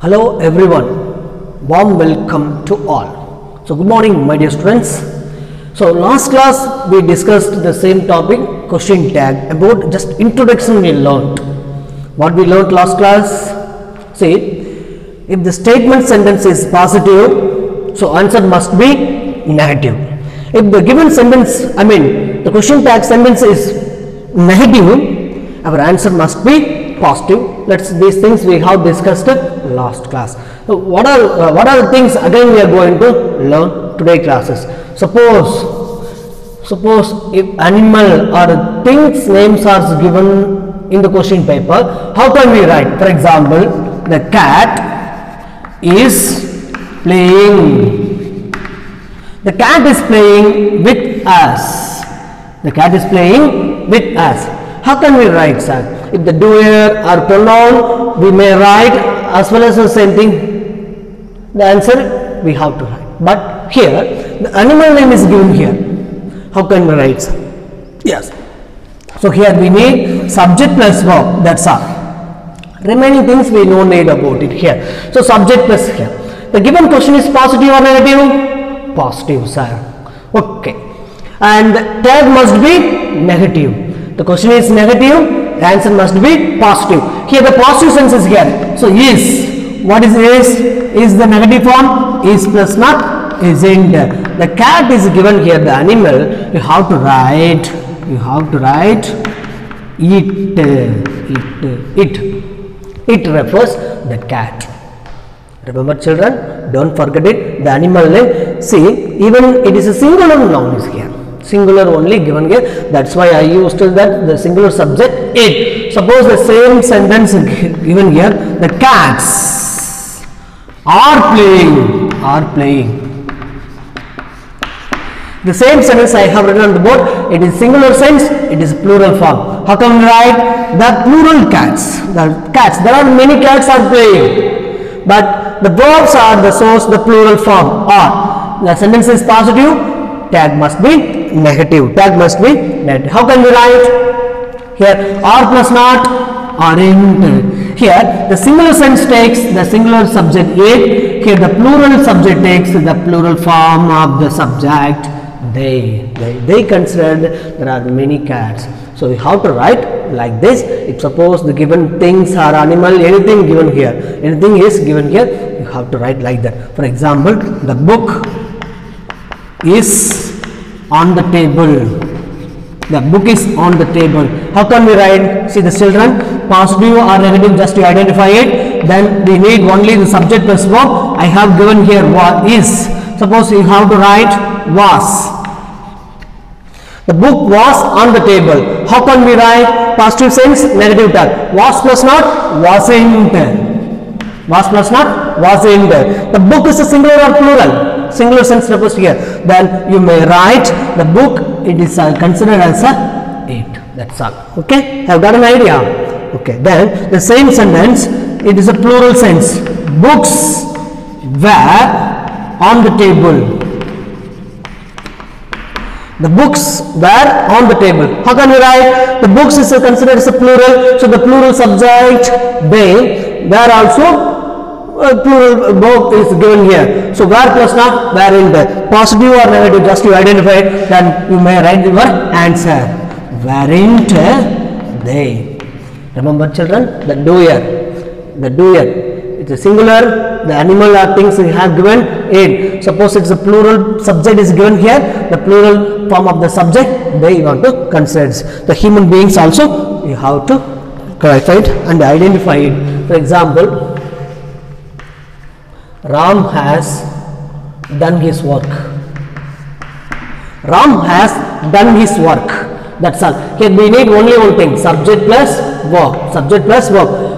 Hello everyone, warm welcome to all. So good morning my dear students. So last class we discussed the same topic, question tag, about just introduction we learnt. What we learnt last class? See, if the statement sentence is positive, so answer must be negative. If the given sentence, the question tag sentence is negative, our answer must be positive. These things we have discussed last class. So what are the things again we are going to learn today classes? Suppose if animal or things names are given in the question paper, how can we write? For example, the cat is playing. The cat is playing with us. The cat is playing with us. How can we write, sir? If the doer or pronoun, we may write as well as the same thing. The answer we have to write. But here, the animal name is given here. How can we write, sir? Yes. So here we need subject plus verb. That's all. Remaining things we no need about it here. So subject plus here. The given question is positive or negative? Positive, sir. Okay. And the tag must be negative. The question is negative. The answer must be positive. Here the positive sense is here. So is. What is is? Is the negative form? Is plus not? Isn't. The cat is given here. The animal. You have to write. It refers the cat. Remember children, don't forget it. The animal name, see, even it is a singular noun is here. Singular only given here. That's why I used that the singular subject it. Suppose the same sentence given here. The cats are playing. The same sentence I have written on the board. It is singular sense. It is plural form. How can we write? The plural cats. The cats. There are many cats are playing. But the verbs are the source, the plural form. Or the sentence is positive. Tag must be negative. How can we write? Here are plus not, aren't. Here the singular sense takes the singular subject it. Here the plural subject takes the plural form of the subject they considered there are many cats. So we have to write like this. If suppose the given things are animal, anything given here, anything is given here, you have to write like that. For example, the book is on the table. The book is on the table. How can we write? See the children, positive or negative, just to identify it. Then we need only the subject plus verb. I have given here what is. Suppose you have to write was. The book was on the table. How can we write? Positive sense, negative tag. Was plus not, wasn't. Was plus not, wasn't. The book is a singular or plural? Singular sense refers here. Then you may write the book. It is considered as a it. That's all. Okay. Have got an idea? Okay. Then the same sentence. It is a plural sense. Books were on the table. The books were on the table. How can we write? The books is considered as a plural. So the plural subject they were also plural verb is given here. So where plus not, where in the positive or negative, just to identify it, then you may write your answer. Weren't they? Remember children, the doer. It's a singular, the animal or things we have given it. Suppose it's a plural subject is given here, the plural form of the subject they want to consider. The human beings also you have to clarify it and identify it. For example, Ram has done his work. Ram has done his work. That's all. Here we need only one thing, subject plus verb.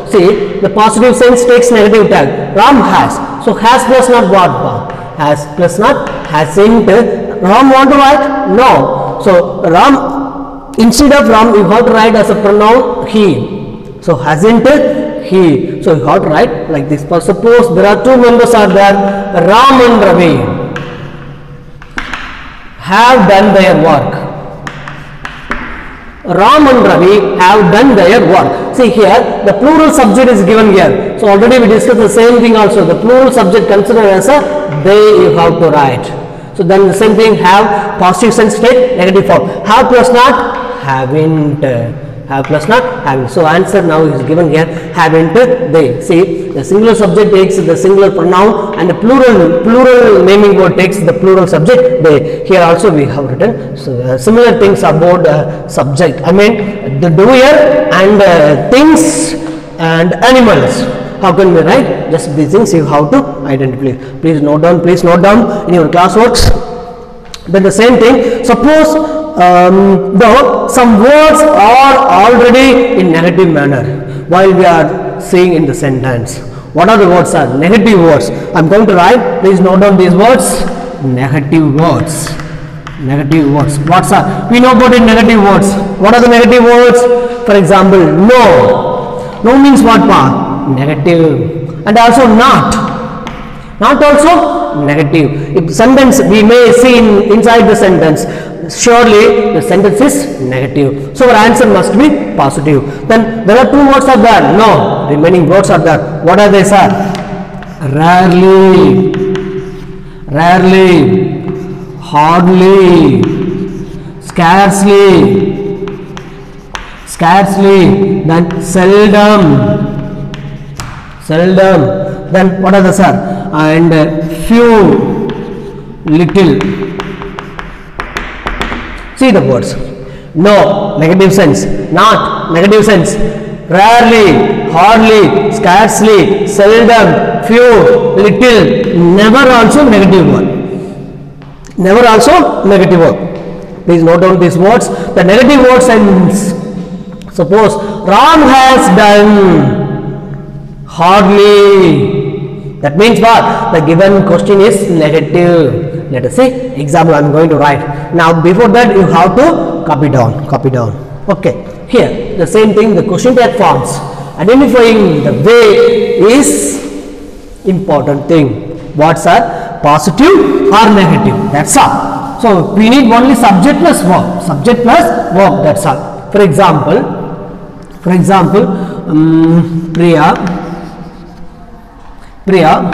See, the positive sense takes negative tag. Ram has. So has plus not what? Has plus not, hasn't. Ram want to write? No. So Ram, instead of Ram you have to write as a pronoun he. So hasn't he. So you have to write like this. For suppose there are two members are there, Ram and Ravi have done their work. Ram and Ravi have done their work. See here, the plural subject is given here. So already we discussed the same thing also. The plural subject considered as a they you have to write. So then the same thing, have positive sense state, negative form. Have plus not, haven't. Have plus not, having. So answer now is given here, haven't they. See, the singular subject takes the singular pronoun and the plural naming word takes the plural subject they. Here also we have written similar things about subject. I mean the doer and things and animals. How can we write? Just these things you have to identify. Please note down in your classworks. Then the same thing, suppose though some words are already in negative manner while we are saying in the sentence. What are the words? Are negative words. I am going to write. Please note down these words. Negative words. Negative words. What are? We know about it. Negative words. What are the negative words? For example, no. No means what part? Negative. And also not. Not also negative. If sentence we may see inside the sentence. Surely the sentence is negative. So our answer must be positive. Then there are two words are there. No. Remaining words are there. What are they, sir? Rarely. Rarely. Hardly. Scarcely. Scarcely. Then seldom. Seldom. Then what are the, sir? And few. Little. See the words. No, negative sense. Not, negative sense. Rarely, hardly, scarcely, seldom, few, little. Never also negative word. Never also negative word. Please note down these words. The negative word sense. Suppose Ram has done hardly. That means what? The given question is negative. Let us see example I am going to write. Now before that you have to copy down. Okay, here the same thing, the question tag forms. Identifying the way is important thing. What's are positive or negative? That's all. So we need only subject plus verb. Subject plus verb. That's all. For example, Priya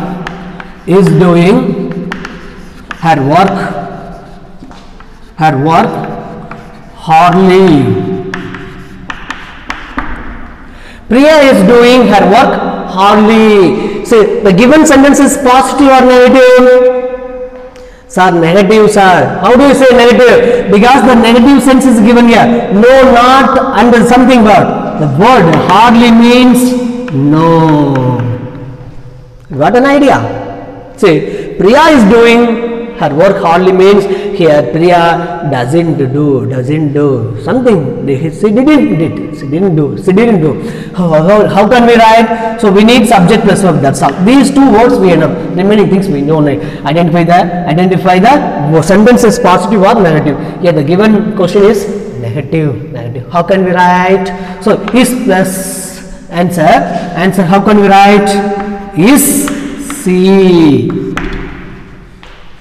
is doing her work hardly. Priya is doing her work hardly. See, the given sentence is positive or negative? Sir, negative, sir. How do you say negative? Because the negative sense is given here. No, not, and something word. The word hardly means no. You got an idea? See, Priya is doing her work hardly means here Priya doesn't do something. She didn't do. How can we write? So we need subject plus verb. That's all. These two words we enough. Remaining things we know. Identify the sentence is positive or negative. Here the given question is negative. How can we write? So is plus answer. How can we write? Is C.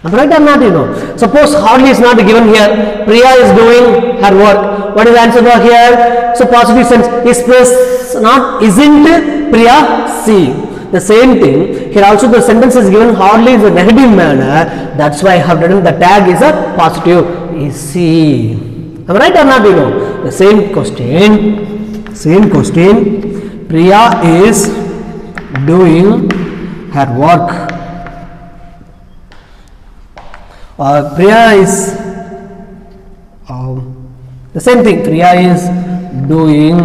Right or not, you know. Suppose hardly is not given here. Priya is doing her work. What is the answer for here? So positive sense is plus not, isn't Priya C. The same thing here also the sentence is given hardly is a negative manner. That's why I have written the tag is a positive. Is C. Am I right or not, you know. The same question. Priya is doing her work. Priya is the same thing. Priya is doing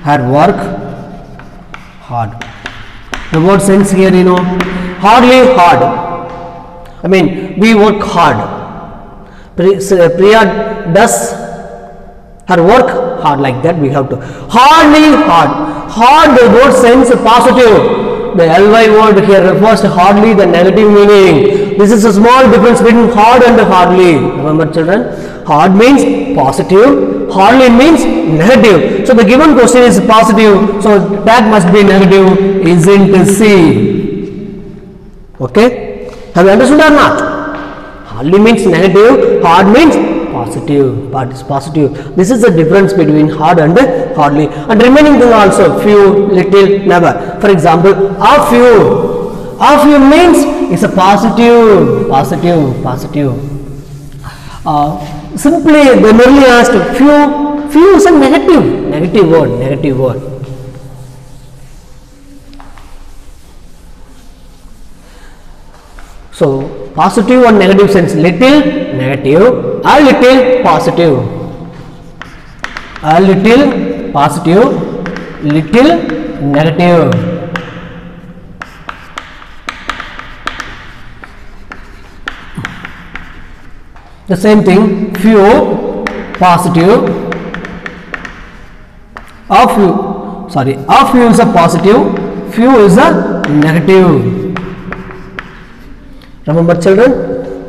her work hard. The word sense here, you know, hardly hard. I mean, we work hard. Priya does her work hard, like that we have to. Hardly hard. Hard, the word sense positive. The ly word here refers to hardly, the negative meaning. This is a small difference between hard and hardly. Remember, children, hard means positive, hardly means negative. So the given question is positive, so that must be negative. Isn't C. Okay, have you understood or not? Hardly means negative, hard means positive. Part is positive. This is the difference between hard and hardly. And remaining thing also, few, little, never. For example, a few. A few means it's a positive. Simply they merely asked few. Few is a negative word. So positive and negative sense, little negative, a little positive, little negative. The same thing, few positive, a few is a positive, few is a negative. Remember children?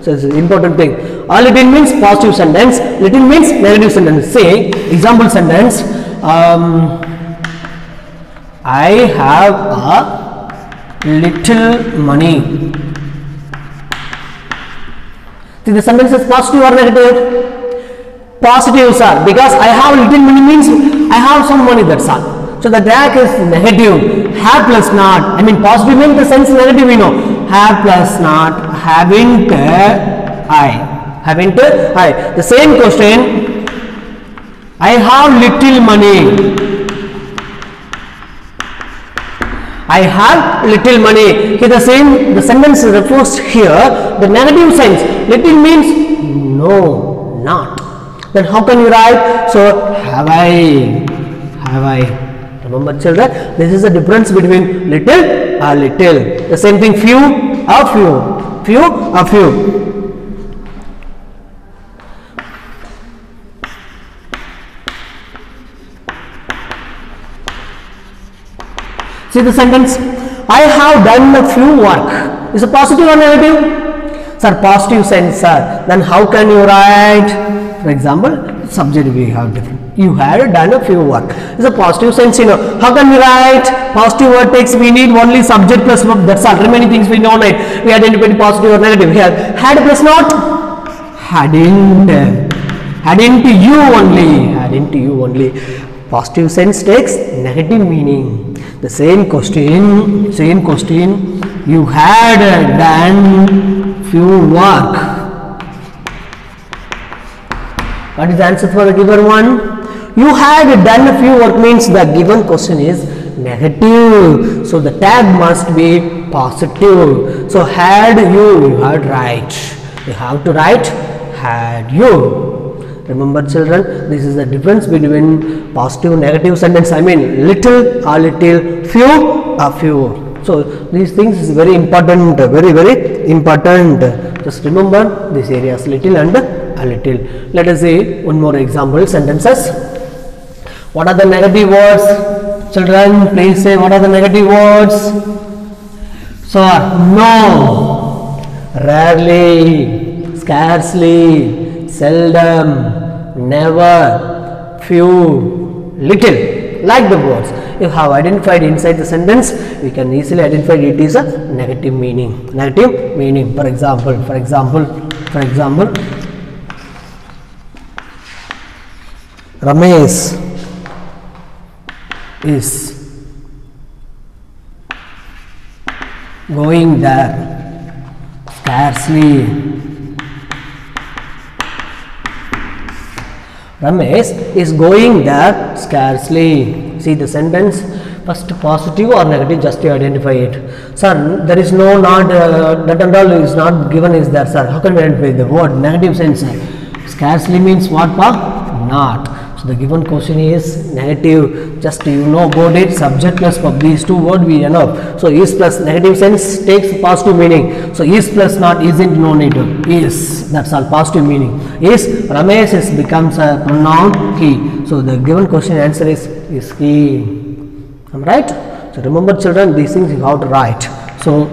So it's an important thing. A little means positive sentence, little means negative sentence. Say example sentence, I have a little money. See, the sentence is positive or negative? Positive, sir, because I have little money means I have some money, that's all. So the tag is negative. Have plus not. I mean positive means the sense negative, we know. Have plus not, haven't I. The same question, I have little money. I have little money. Here the sentence refers here the negative sense. Little means no, not. Then how can you write? So have I. Remember children, this is the difference between little, a little. The same thing, few, a few. See the sentence, I have done a few work. Is it positive or negative? Sir, positive sense, sir. Then how can you write? For example, subject we have different. You had done a few work. It's a positive sense, you know. How can we write? Positive word text, we need only subject plus verb. That's all. Remaining things we don't need. We identified positive or negative. Here, had plus not. Hadn't you only. Positive sense takes negative meaning. The same question. You had done few work. What is the answer for the given one? You had done a few work means the given question is negative. So the tag must be positive. So had you had right. You have to write had you. Remember children, this is the difference between positive and negative sentence. I mean little, a little, few, a few. So these things is very important, very important. Just remember these areas, little and a little. Let us see one more example sentences. What are the negative words? Children, please say what are the negative words? So, no, rarely, scarcely, seldom, never, few, little. Like the words. You have identified inside the sentence, we can easily identify it is a negative meaning. For example, Ramesh is going there scarcely. Ramesh is going there scarcely. See the sentence, first positive or negative, just to identify it. Sir, there is no not, that and all is not given is there, sir. How can we identify the word negative sense? Scarcely means what, pa? Not. So the given question is negative. Just you know about it, subject plus verb. These two words we enough. So is plus negative sense takes positive meaning. So is plus not isn't no native. Is, that's all, positive meaning. Is Ramesh is becomes a pronoun he. So the given question answer is he. Am I right? So remember children, these things you have to write. So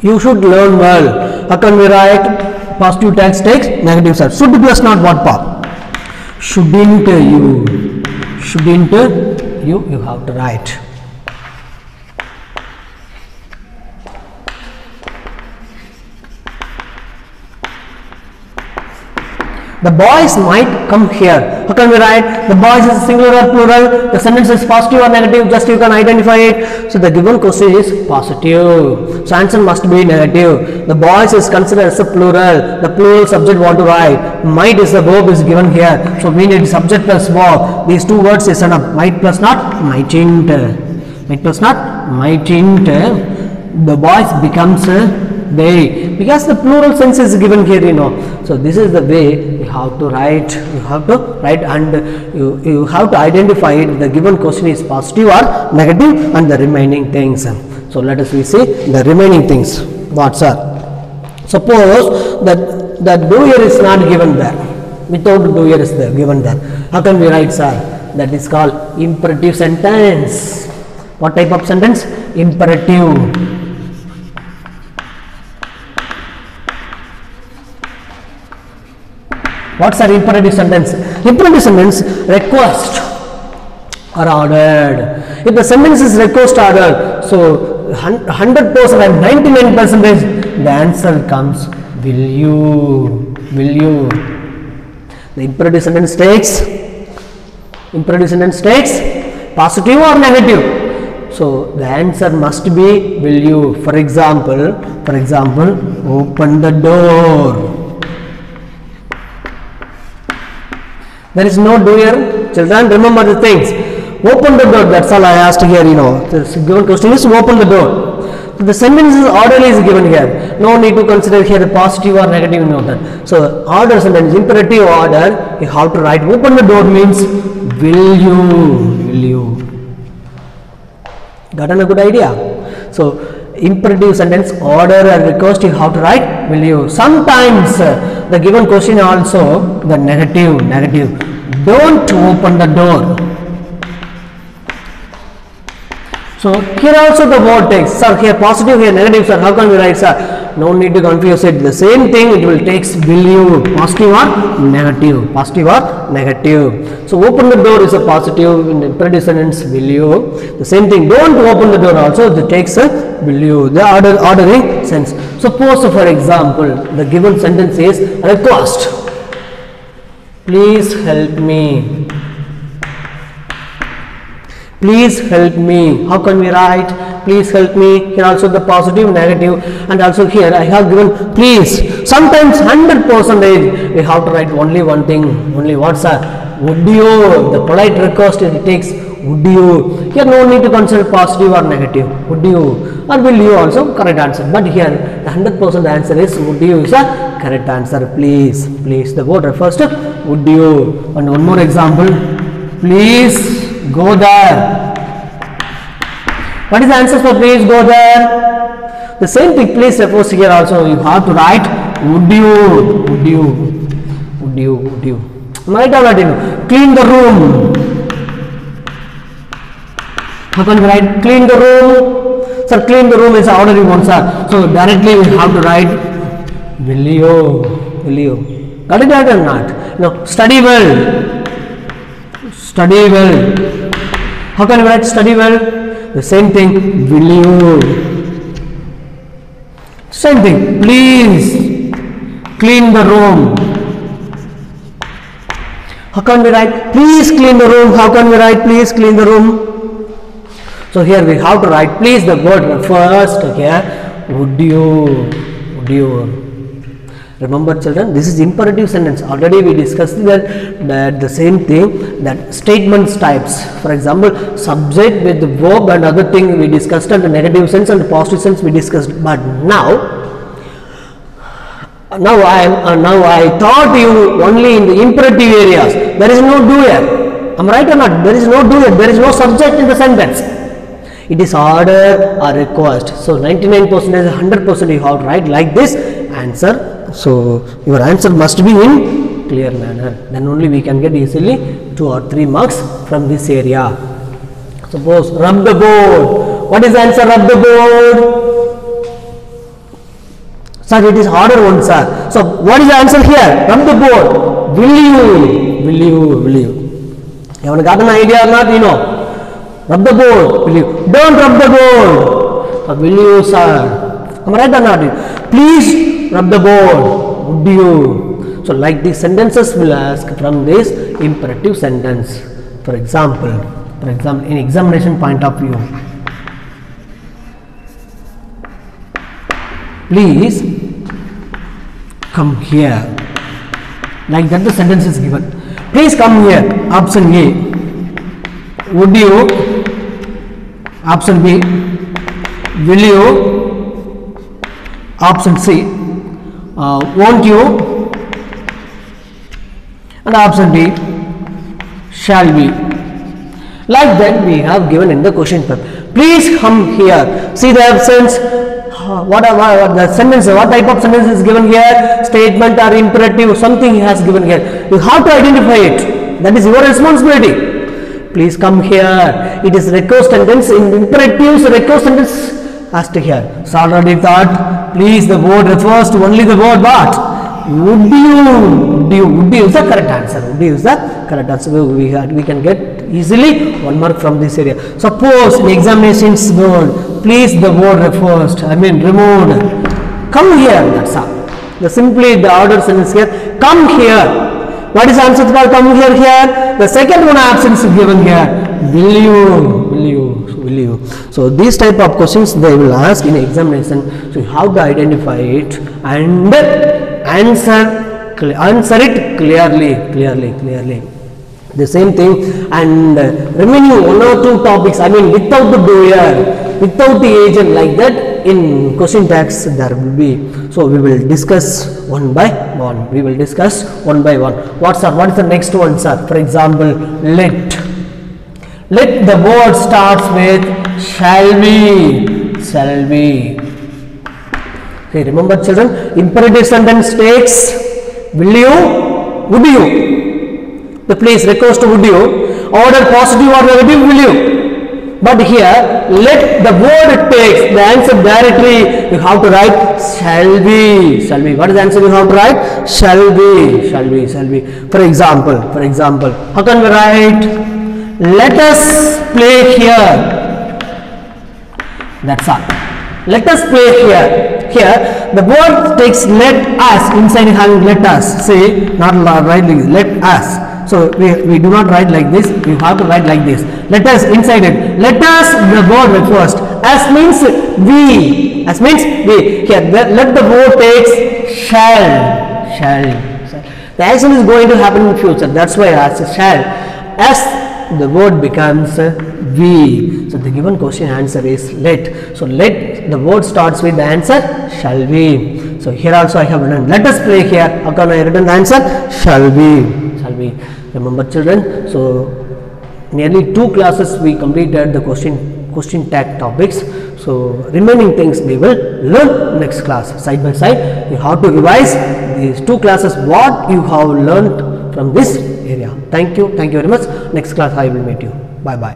you should learn well. How can we write? Positive text takes negative side. Should plus not what part? Shouldn't you? You have to write. The boys might come here. How can we write? The boys is singular or plural? The sentence is positive or negative? Just you can identify it. So the given question is positive. So answer must be negative. The boys is considered as a plural. The plural subject want to write. Might is the verb is given here. So we need subject plus verb. These two words is enough. Might plus not mightn't. Might plus not mightn't. The boys becomes they, because the plural sense is given here, you know. So this is the way you have to write. You have to write, and you have to identify it. The given question is positive or negative, and the remaining things. So let us see the remaining things. What are? Suppose that doer is not given there. Without doer is there given there. How can we write, sir? That is called imperative sentence. What type of sentence? Imperative. What's our imperative sentence? Imperative sentence, request or ordered. If the sentence is request ordered, so 100% and 99%, the answer comes will you. The imperative sentence takes positive or negative. So the answer must be will you. For example, open the door. There is no doer. Children, remember the things. Open the door. That's all I asked here. You know, the given question is open the door. So the sentence is orderly is given here. No need to consider here the positive or negative note. So order sentence, imperative order. You have to write. Open the door means will you. Got a good idea? So imperative sentence, order or request, you have to write will you. Sometimes the given question also the negative. Don't open the door. So here also the word takes. Sir, here positive, here negative, sir. How can we write, sir? No need to confuse it. The same thing it will takes will you. Positive or negative. So open the door is a positive. In the imperative sentence will you. The same thing. Don't open the door also. It takes a will you. The ordering sense. Suppose for example the given sentence is request. Please help me. Please help me. How can we write? Please help me. Here also the positive, negative, and also here I have given please. Sometimes 100% we have to write only one thing. Only what's that? Would you? The polite request it takes would you. Here no need to consider positive or negative. Would you or will you also correct answer. But here the 100% answer is would you is a correct answer. Please. The word refers to would you. And one more example. Please go there. What is the answer for please go there? The same thing please refers here also. You have to write would you. Am I right or not? Clean the room. How can we write clean the room? Sir, clean the room is order you want, sir. So directly we have to write will you. Got it right or not? No, study well. How can we write study well? The same thing will you. Same thing. Please clean the room. How can we write please clean the room? How can we write please clean the room? So here we have to write please the word first here would you. Remember children, this is imperative sentence. Already we discussed that the same thing, that statements types. For example, subject with the verb and other thing we discussed, and the negative sense and the positive sense we discussed. But now I taught you only in the imperative areas. There is no doer. Am I right or not? There is no doer. There is no subject in the sentence. It is order or request. So 99%, 100% you have to write like this answer. So your answer must be in clear manner. Then only we can get easily 2 or 3 marks from this area. Suppose rub the board. What is the answer? Rub the board. Sir, it is order one, sir. So what is the answer here? Rub the board. Will you? You haven't got an idea or not? You know. Rub the board. Will you? Don't rub the board. Will you, sir? Am I right or not? Please rub the board. Would you? So like these sentences will ask from this imperative sentence. For example, in examination point of view, please come here. Like that the sentence is given. Please come here. Option A. Would you? Option B. Will you? Option C. Won't you? And option D. Shall we? Like that we have given in the question paper. Please come here. See the options. What the sentence? What type of sentence is given here? Statement or imperative? Something he has given here. You have to identify it. That is your responsibility. Please come here. It is request sentence. In imperatives, request sentence asked here. So already thought. Please, the word refers to only the word what? Would you is the correct answer. Would you is the correct answer. We can get easily 1 mark from this area. Suppose in examinations word, please the word refers to, removed. Come here, that's all. Simply the order sentence here, come here. What is the answer for come here here? The second one option is given here. Will you? So these type of questions they will ask in examination. So you have to identify it and answer it clearly. The same thing, and remaining 1 or 2 topics, without the doer, without the agent, like that in question tags there will be. So we will discuss one by one. What is the next one, sir? For example, let the word starts with shall be. Okay, remember children, imperative sentence takes will you, would you. The place request to would you, order positive or negative will you. But here let the word takes the answer directly. You have to write shall be. What is the answer you have to write? Shall be. For example, how can we write? Let us play here. That's all. Let us play here. Here the word takes let us, inside having let us. Say not write like this, let us. So we do not write like this. You have to write like this. Let us, inside it. Let us, the word first. As means we. Here let the word takes shall. The action is going to happen in the future. That's why I asked shall. As the word becomes we. So the given question answer is let. So let the word starts with the answer shall be. So here also I have written let us play here. How can I written the answer? Shall be. Remember children, so nearly 2 classes we completed the question tag topics. So remaining things we will learn next class side by side. You have to revise these 2 classes what you have learned from this area. Thank you very much. Next class I will meet you. Bye bye.